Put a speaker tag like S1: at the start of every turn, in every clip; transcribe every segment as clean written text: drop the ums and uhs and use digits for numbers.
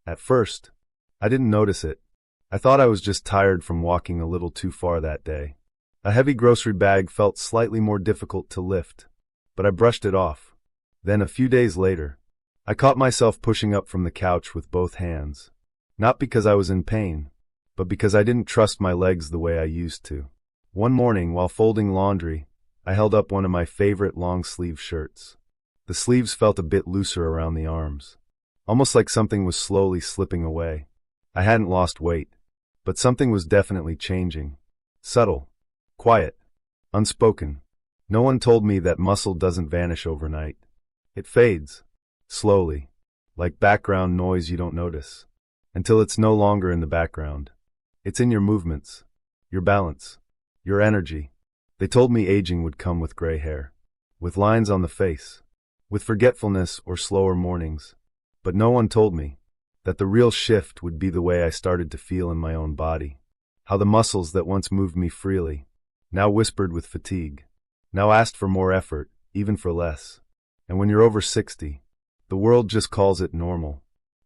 S1: At first, I didn't notice it. I thought I was just tired from walking a little too far that day. A heavy grocery bag felt slightly more difficult to lift, but I brushed it off. Then a few days later, I caught myself pushing up from the couch with both hands. Not because I was in pain, but because I didn't trust my legs the way I used to. One morning, while folding laundry, I held up one of my favorite long-sleeve shirts. The sleeves felt a bit looser around the arms, almost like something was slowly slipping away. I hadn't lost weight, but something was definitely changing. Subtle, quiet, unspoken. No one told me that muscle doesn't vanish overnight. It fades, slowly, like background noise you don't notice, until it's no longer in the background. It's in your movements, your balance, your energy. They told me aging would come with gray hair, with lines on the face, with forgetfulness or slower mornings. But no one told me that the real shift would be the way I started to feel in my own body. How the muscles that once moved me freely, now whispered with fatigue, now asked for more effort, even for less. And when you're over 60, the world just calls it normal.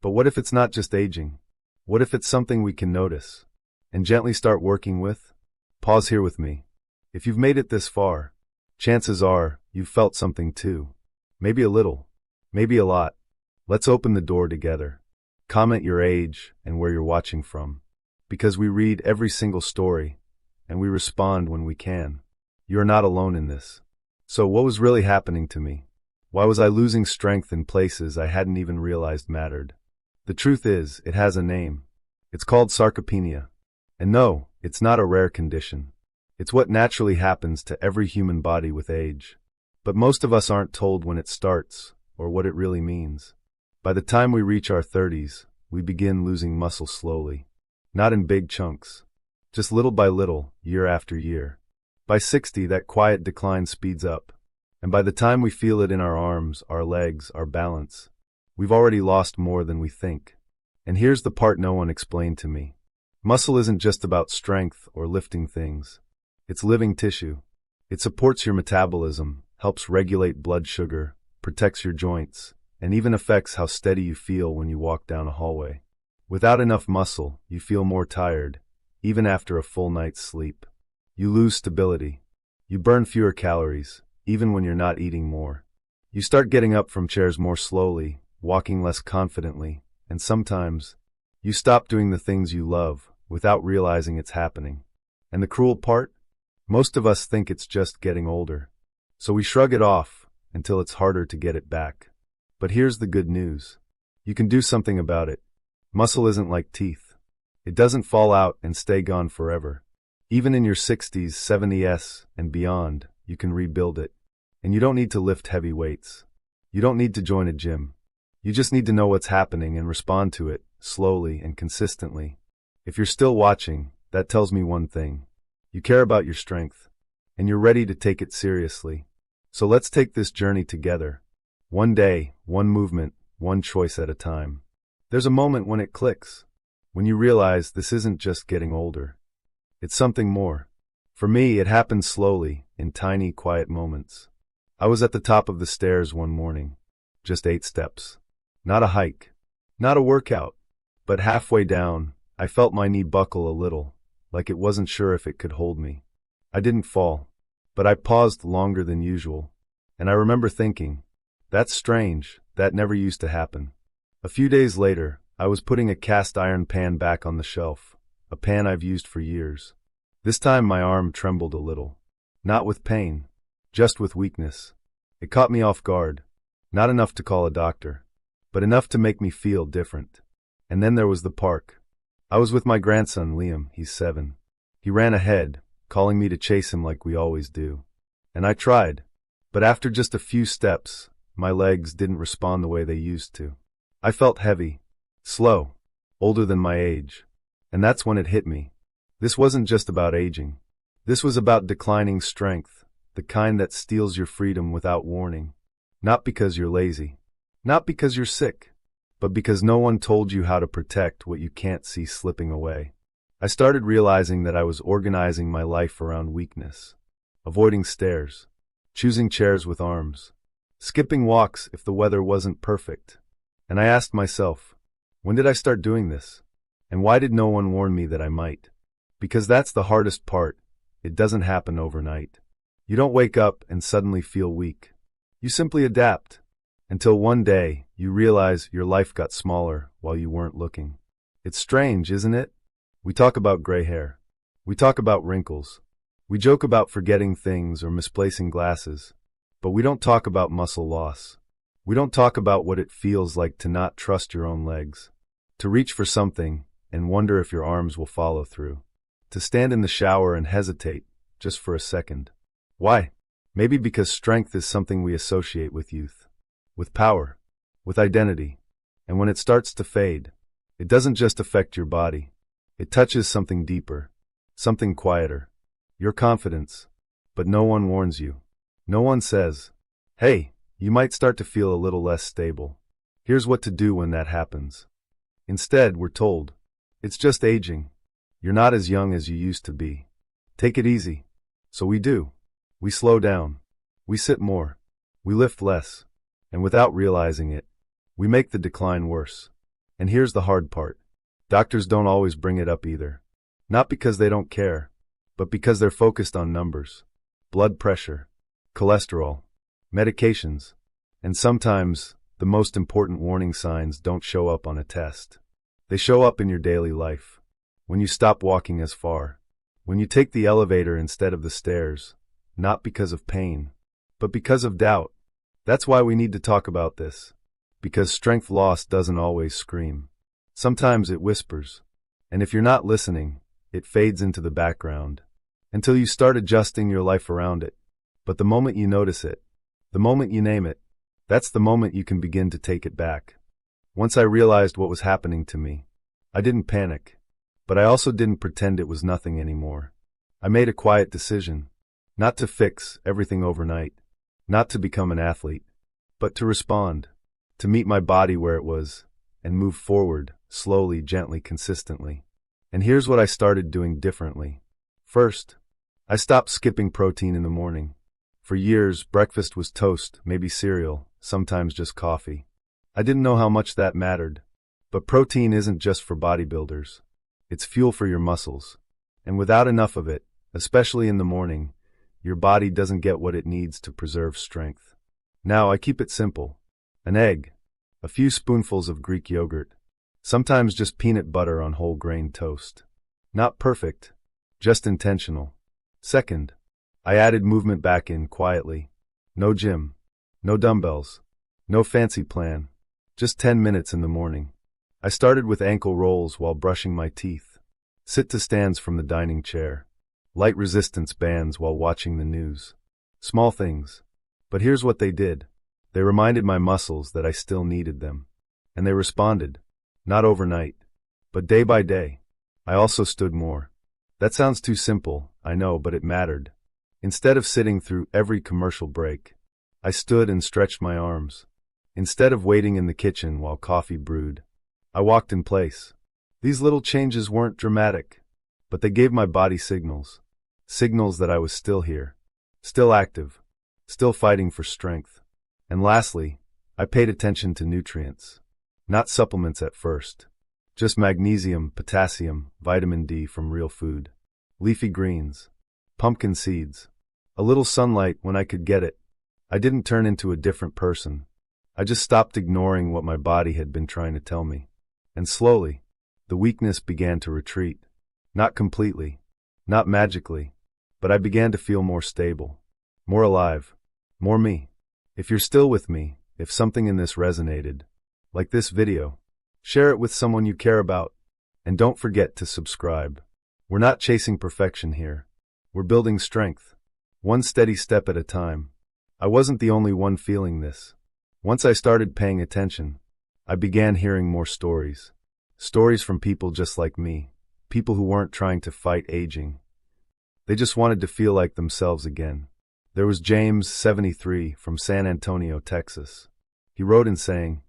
S1: But what if it's not just aging? What if it's something we can notice and gently start working with? Pause here with me. If you've made it this far, chances are you've felt something too. Maybe a little, maybe a lot. Let's open the door together. Comment your age and where you're watching from, because we read every single story and we respond when we can. You're not alone in this. So what was really happening to me? Why was I losing strength in places I hadn't even realized mattered? The truth is, it has a name. It's called sarcopenia. And no, it's not a rare condition. It's what naturally happens to every human body with age. But most of us aren't told when it starts or what it really means. By the time we reach our 30s, we begin losing muscle slowly. Not in big chunks, just little by little, year after year. By 60, that quiet decline speeds up. And by the time we feel it in our arms, our legs, our balance, we've already lost more than we think. And here's the part no one explained to me. Muscle isn't just about strength or lifting things. It's living tissue. It supports your metabolism, helps regulate blood sugar, protects your joints, and even affects how steady you feel when you walk down a hallway. Without enough muscle, you feel more tired, even after a full night's sleep. You lose stability. You burn fewer calories, even when you're not eating more. You start getting up from chairs more slowly, walking less confidently, and sometimes, you stop doing the things you love without realizing it's happening. And the cruel part? Most of us think it's just getting older. So we shrug it off until it's harder to get it back. But here's the good news. You can do something about it. Muscle isn't like teeth. It doesn't fall out and stay gone forever. Even in your 60s, 70s, and beyond, you can rebuild it. And you don't need to lift heavy weights. You don't need to join a gym. You just need to know what's happening and respond to it, slowly and consistently. If you're still watching, that tells me one thing. You care about your strength, and you're ready to take it seriously. So let's take this journey together. One day, one movement, one choice at a time. There's a moment when it clicks, when you realize this isn't just getting older. It's something more. For me, it happened slowly, in tiny, quiet moments. I was at the top of the stairs one morning, just 8 steps. Not a hike, not a workout, but halfway down, I felt my knee buckle a little, like it wasn't sure if it could hold me. I didn't fall, but I paused longer than usual, and I remember thinking, that's strange, that never used to happen. A few days later, I was putting a cast iron pan back on the shelf, a pan I've used for years. This time my arm trembled a little. Not with pain, just with weakness. It caught me off guard. Not enough to call a doctor, but enough to make me feel different. And then there was the park. I was with my grandson, Liam, he's 7. He ran ahead, calling me to chase him like we always do. And I tried, but after just a few steps, my legs didn't respond the way they used to. I felt heavy, slow, older than my age. And that's when it hit me. This wasn't just about aging. This was about declining strength, the kind that steals your freedom without warning. Not because you're lazy, not because you're sick, but because no one told you how to protect what you can't see slipping away. I started realizing that I was organizing my life around weakness, avoiding stairs, choosing chairs with arms, skipping walks if the weather wasn't perfect. And I asked myself, When did I start doing this? And why did no one warn me that I might? Because that's the hardest part. It doesn't happen overnight. You don't wake up and suddenly feel weak. You simply adapt. Until one day, you realize your life got smaller while you weren't looking. It's strange, isn't it? We talk about gray hair. We talk about wrinkles. We joke about forgetting things or misplacing glasses. But we don't talk about muscle loss. We don't talk about what it feels like to not trust your own legs. To reach for something and wonder if your arms will follow through. To stand in the shower and hesitate, just for a second. Why? Maybe because strength is something we associate with youth. With power. With identity. And when it starts to fade, it doesn't just affect your body. It touches something deeper. Something quieter. Your confidence. But no one warns you. No one says, hey, you might start to feel a little less stable. Here's what to do when that happens. Instead, we're told, it's just aging. You're not as young as you used to be. Take it easy. So we do. We slow down. We sit more. We lift less. And without realizing it, we make the decline worse. And here's the hard part. Doctors don't always bring it up either. Not because they don't care, but because they're focused on numbers. Blood pressure, cholesterol, medications, and sometimes the most important warning signs don't show up on a test. They show up in your daily life. When you stop walking as far. When you take the elevator instead of the stairs. Not because of pain, but because of doubt. That's why we need to talk about this. Because strength loss doesn't always scream. Sometimes it whispers. And if you're not listening, it fades into the background. Until you start adjusting your life around it. But the moment you notice it, the moment you name it, that's the moment you can begin to take it back. Once I realized what was happening to me, I didn't panic. But I also didn't pretend it was nothing anymore. I made a quiet decision. Not to fix everything overnight. Not to become an athlete. But to respond. To meet my body where it was. And move forward, slowly, gently, consistently. And here's what I started doing differently. First, I stopped skipping protein in the morning. For years, breakfast was toast, maybe cereal, sometimes just coffee. I didn't know how much that mattered. But protein isn't just for bodybuilders. It's fuel for your muscles. And without enough of it, especially in the morning, your body doesn't get what it needs to preserve strength. Now I keep it simple. An egg. A few spoonfuls of Greek yogurt. Sometimes just peanut butter on whole grain toast. Not perfect. Just intentional. Second, I added movement back in quietly. No gym. No dumbbells. No fancy plan. Just 10 minutes in the morning. I started with ankle rolls while brushing my teeth. Sit to stands from the dining chair. Light resistance bands while watching the news. Small things. But here's what they did. They reminded my muscles that I still needed them. And they responded. Not overnight. But day by day. I also stood more. That sounds too simple, I know, but it mattered. Instead of sitting through every commercial break, I stood and stretched my arms. Instead of waiting in the kitchen while coffee brewed, I walked in place. These little changes weren't dramatic, but they gave my body signals. Signals that I was still here. Still active. Still fighting for strength. And lastly, I paid attention to nutrients. Not supplements at first. Just magnesium, potassium, vitamin D from real food. Leafy greens. Pumpkin seeds. A little sunlight when I could get it. I didn't turn into a different person. I just stopped ignoring what my body had been trying to tell me. And slowly, the weakness began to retreat. Not completely. Not magically. But I began to feel more stable. More alive. More me. If you're still with me, if something in this resonated, like this video, share it with someone you care about. And don't forget to subscribe. We're not chasing perfection here. We're building strength. One steady step at a time. I wasn't the only one feeling this. Once I started paying attention, I began hearing more stories. Stories from people just like me. People who weren't trying to fight aging. They just wanted to feel like themselves again. There was James, 73, from San Antonio, Texas. He wrote in saying,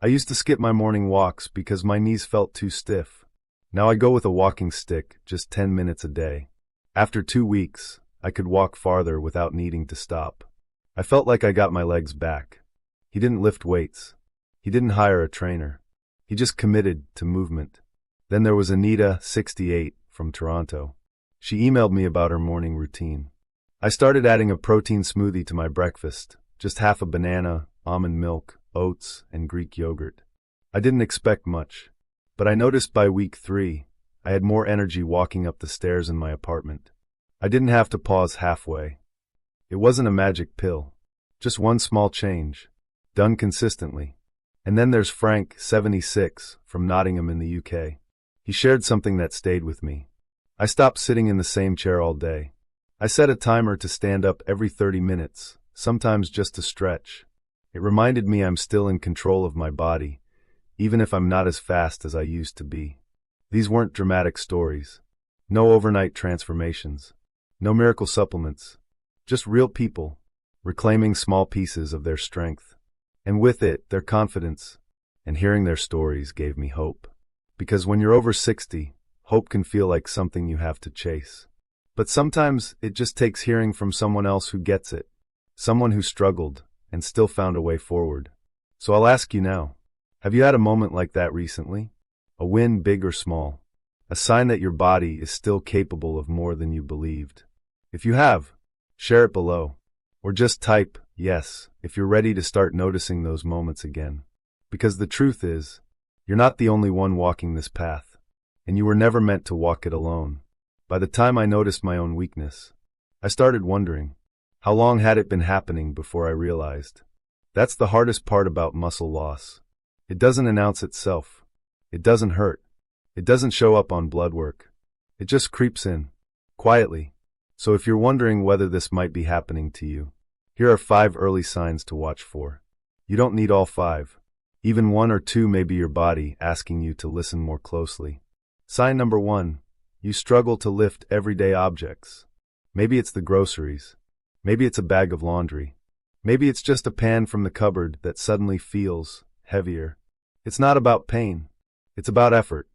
S1: I used to skip my morning walks because my knees felt too stiff. Now I go with a walking stick, just 10 minutes a day. After 2 weeks, I could walk farther without needing to stop. I felt like I got my legs back. He didn't lift weights. He didn't hire a trainer. He He just committed to movement. Then there was Anita, 68, from Toronto. She emailed me about her morning routine. I started adding a protein smoothie to my breakfast, just half a banana, almond milk, oats, and Greek yogurt. I didn't expect much, but I noticed by week 3, I had more energy walking up the stairs in my apartment. I didn't have to pause halfway. It wasn't a magic pill, just one small change, done consistently. And then there's Frank, 76, from Nottingham in the UK. He shared something that stayed with me. I stopped sitting in the same chair all day. I set a timer to stand up every 30 minutes, sometimes just to stretch. It reminded me I'm still in control of my body, even if I'm not as fast as I used to be. These weren't dramatic stories. No overnight transformations. No miracle supplements. Just real people, reclaiming small pieces of their strength. And with it, their confidence. And hearing their stories gave me hope. Because when you're over 60, hope can feel like something you have to chase. But sometimes it just takes hearing from someone else who gets it. Someone who struggled and still found a way forward. So I'll ask you now, have you had a moment like that recently? A win, big or small? A sign that your body is still capable of more than you believed? If you have, share it below. Or just type, yes, if you're ready to start noticing those moments again. Because the truth is, you're not the only one walking this path. And you were never meant to walk it alone. By the time I noticed my own weakness, I started wondering, how long had it been happening before I realized? That's the hardest part about muscle loss. It doesn't announce itself. It doesn't hurt. It doesn't show up on blood work. It just creeps in, quietly. So if you're wondering whether this might be happening to you, here are 5 early signs to watch for. You don't need all 5. Even 1 or 2 may be your body asking you to listen more closely. Sign number 1. You struggle to lift everyday objects. Maybe it's the groceries. Maybe it's a bag of laundry. Maybe it's just a pan from the cupboard that suddenly feels heavier. It's not about pain. It's about effort.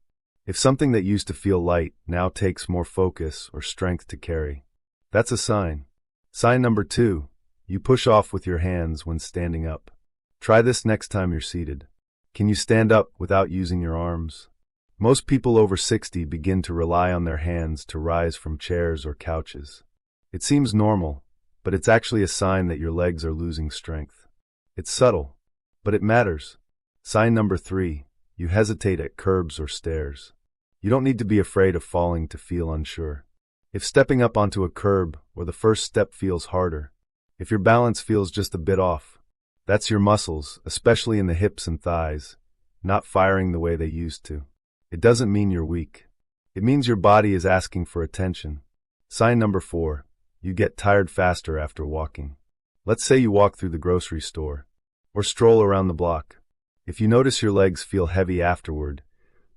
S1: If something that used to feel light now takes more focus or strength to carry, that's a sign. Sign number 2. You push off with your hands when standing up. Try this next time you're seated. Can you stand up without using your arms? Most people over 60 begin to rely on their hands to rise from chairs or couches. It seems normal, but it's actually a sign that your legs are losing strength. It's subtle, but it matters. Sign number 3. You hesitate at curbs or stairs. You don't need to be afraid of falling to feel unsure. If stepping up onto a curb or the first step feels harder, if your balance feels just a bit off, that's your muscles, especially in the hips and thighs, not firing the way they used to. It doesn't mean you're weak. It means your body is asking for attention. Sign number 4. You get tired faster after walking. Let's say you walk through the grocery store or stroll around the block. If you notice your legs feel heavy afterward,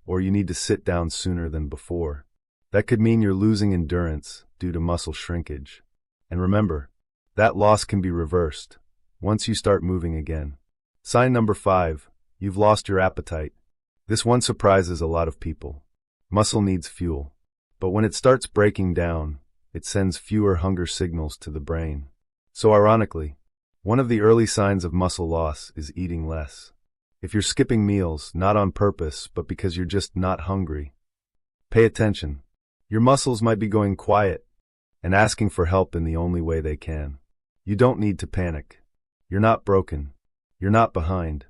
S1: or you need to sit down sooner than before, that could mean you're losing endurance due to muscle shrinkage. And remember, that loss can be reversed once you start moving again. Sign number 5. You've lost your appetite. This one surprises a lot of people. Muscle needs fuel, but when it starts breaking down, it sends fewer hunger signals to the brain. So ironically, one of the early signs of muscle loss is eating less. If you're skipping meals, not on purpose, but because you're just not hungry, pay attention. Your muscles might be going quiet and asking for help in the only way they can. You don't need to panic. You're not broken. You're not behind.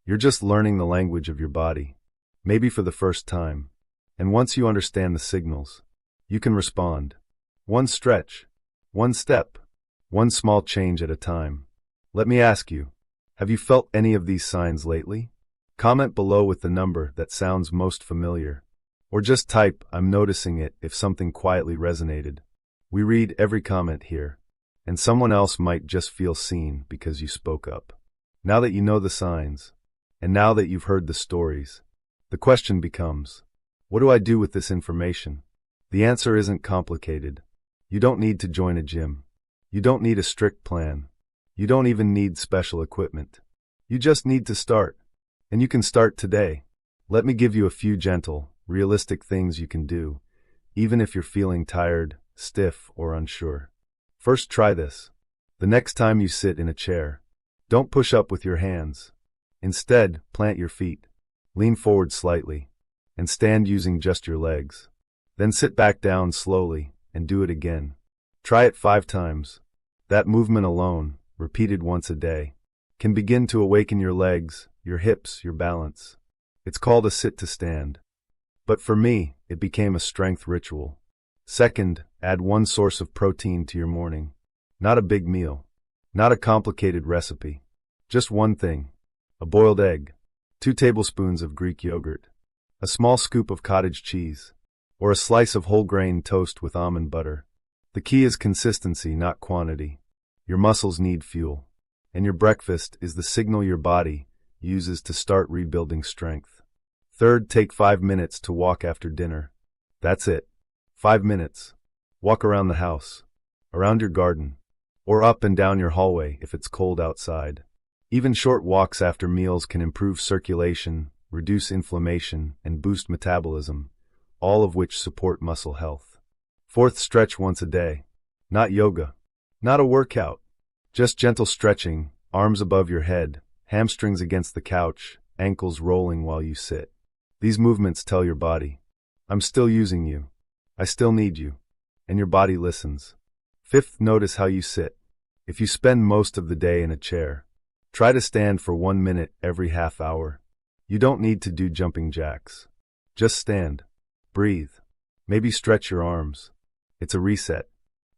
S1: You're just learning the language of your body, maybe for the first time. And once you understand the signals, you can respond. One stretch, one step, one small change at a time. Let me ask you, have you felt any of these signs lately? Comment below with the number that sounds most familiar. Or just type, I'm noticing it, if something quietly resonated. We read every comment here, and someone else might just feel seen because you spoke up. Now that you know the signs, and now that you've heard the stories, the question becomes, what do I do with this information? The answer isn't complicated. You don't need to join a gym. You don't need a strict plan. You don't even need special equipment. You just need to start. And you can start today. Let me give you a few gentle, realistic things you can do, even if you're feeling tired, stiff, or unsure. First, try this. The next time you sit in a chair, don't push up with your hands. Instead, plant your feet. Lean forward slightly, and stand using just your legs. Then sit back down slowly, and do it again. Try it 5 times. That movement alone, repeated once a day, can begin to awaken your legs, your hips, your balance. It's called a sit to stand. But for me, it became a strength ritual. Second, add 1 source of protein to your morning. Not a big meal. Not a complicated recipe. Just one thing. A boiled egg. 2 tablespoons of Greek yogurt. A small scoop of cottage cheese. Or a slice of whole grain toast with almond butter. The key is consistency, not quantity. Your muscles need fuel. And your breakfast is the signal your body uses to start rebuilding strength. Third, take 5 minutes to walk after dinner. That's it. 5 minutes. Walk around the house, around your garden, or up and down your hallway if it's cold outside. Even short walks after meals can improve circulation, reduce inflammation, and boost metabolism, all of which support muscle health. Fourth, stretch once a day. Not yoga. Not a workout. Just gentle stretching, arms above your head, hamstrings against the couch, ankles rolling while you sit. These movements tell your body, I'm still using you. I still need you. And your body listens. Fifth, notice how you sit. If you spend most of the day in a chair, try to stand for 1 minute every half hour. You don't need to do jumping jacks. Just stand. Breathe. Maybe stretch your arms. It's a reset.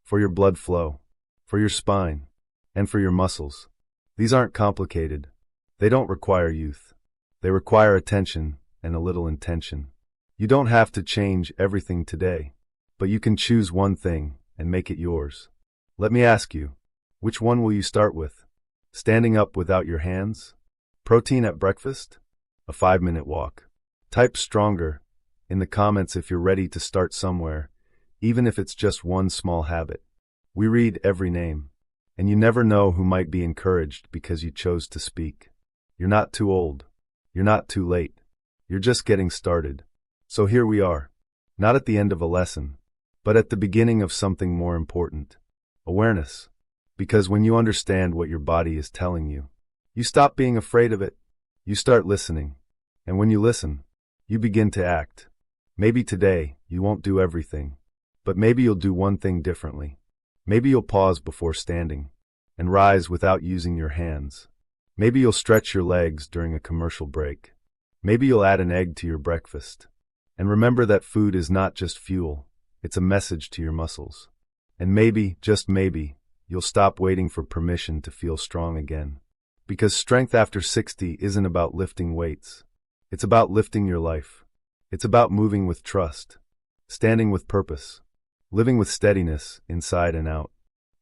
S1: For your blood flow. For your spine. And for your muscles. These aren't complicated. They don't require youth. They require attention and a little intention. You don't have to change everything today, but you can choose one thing and make it yours. Let me ask you, which one will you start with? Standing up without your hands? Protein at breakfast? A 5-minute walk? Type stronger in the comments if you're ready to start somewhere, even if it's just one small habit. We read every name, and you never know who might be encouraged because you chose to speak. You're not too old. You're not too late. You're just getting started. So here we are, not at the end of a lesson, but at the beginning of something more important. Awareness. Because when you understand what your body is telling you, you stop being afraid of it. You start listening. And when you listen, you begin to act. Maybe today you won't do everything, but maybe you'll do one thing differently. Maybe you'll pause before standing and rise without using your hands. Maybe you'll stretch your legs during a commercial break. Maybe you'll add an egg to your breakfast. And remember that food is not just fuel, it's a message to your muscles. And maybe, just maybe, you'll stop waiting for permission to feel strong again. Because strength after 60 isn't about lifting weights. It's about lifting your life. It's about moving with trust, standing with purpose, living with steadiness inside and out.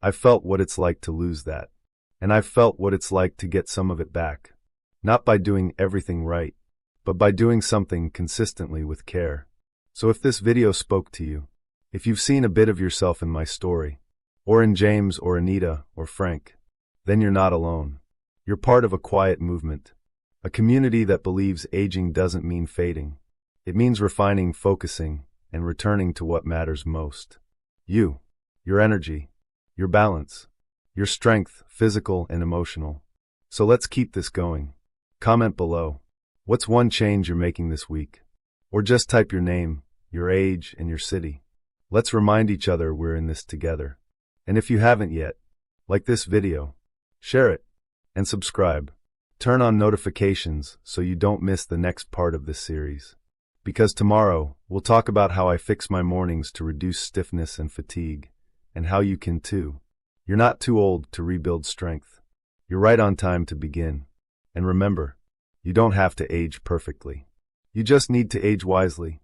S1: I've felt what it's like to lose that. And I've felt what it's like to get some of it back. Not by doing everything right, but by doing something consistently with care. So if this video spoke to you, if you've seen a bit of yourself in my story, or in James or Anita or Frank, then you're not alone. You're part of a quiet movement, a community that believes aging doesn't mean fading. It means refining, focusing, and returning to what matters most. You, your energy, your balance, your strength, physical and emotional. So let's keep this going. Comment below. What's one change you're making this week? Or just type your name, your age, and your city. Let's remind each other we're in this together. And if you haven't yet, like this video, share it, and subscribe. Turn on notifications so you don't miss the next part of this series. Because tomorrow, we'll talk about how I fix my mornings to reduce stiffness and fatigue, and how you can too. You're not too old to rebuild strength. You're right on time to begin. And remember, you don't have to age perfectly. You just need to age wisely.